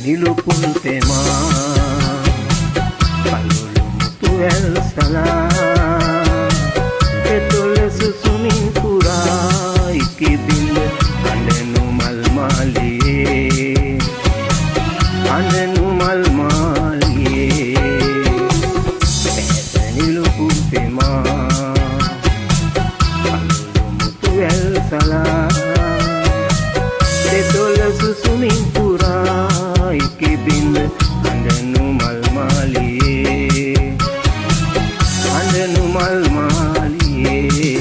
නිලුපුල් තෙමා කඳුළු මුතු වැල් සලා පෙතුල සුසුමින් පුරා ඉකිබිඳ අඬනු මල් මාලියේ අඬනු මල් මාලියේ පැත නිලුපුල් තෙමා කඳුළු මුතු වැල් සලා පෙතුල සුසුමින් පුරා ඉකිබිඳ අඬනු මල් මාලියේ අඬනු මල් මාලියේ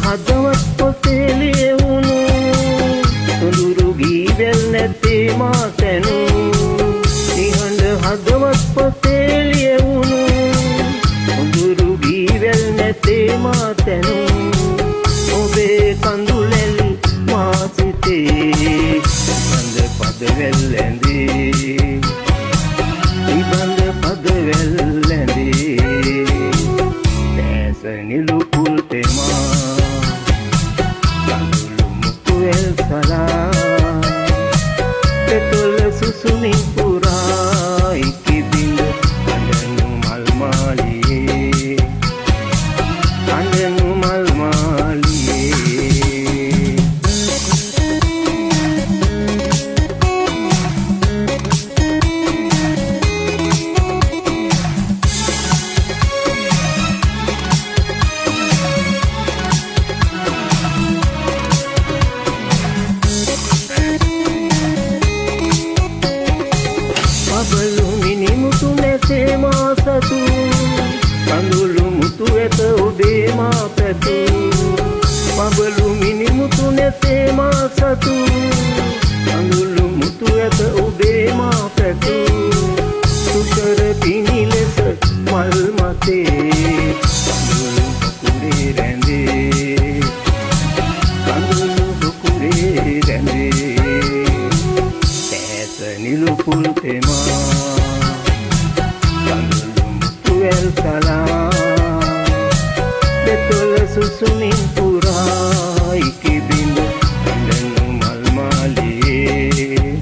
හදවත් පොතේ ලියවුණු සොඳුරු ගීවැල් නැතේ මා තැනු නිහඬ හදවත් පොතේ ලියවුණු සොඳුරු ගීවැල් නැතේ මා තැනු ඔබේ කඳුලැලි මා සිතේ ඉබඳ පදවැල් ඇඳේ ඉබඳ පදවැල් ඇඳේ දැස නිලුපුල් තෙමා පෙතුල සුසුමින් පුරා ඉකිබිඳ අඬනු මල් මාලියේ අඬනු මල් මාලියේ පබළු මිනිමුතු නැසේ මා සතු කඳුළු මුතු ඇත ඔබේ මා පැතු පබළු මිනිමුතු නැසේ මා සතු කඳුළු මුතු ඇත ඔබේ මා පැතු සුකර පිණි ලෙස මල් මතේ කඳුළු කුකුරේ රැඳේ කඳුළු කුකුරේ රැඳේ පැස නිලුපුල් තෙමා කඳුළු මුතු වැල් සලා පෙතුල සුසුමින් පුරා ඉකිබිඳ අඬනු මල් මාලියේ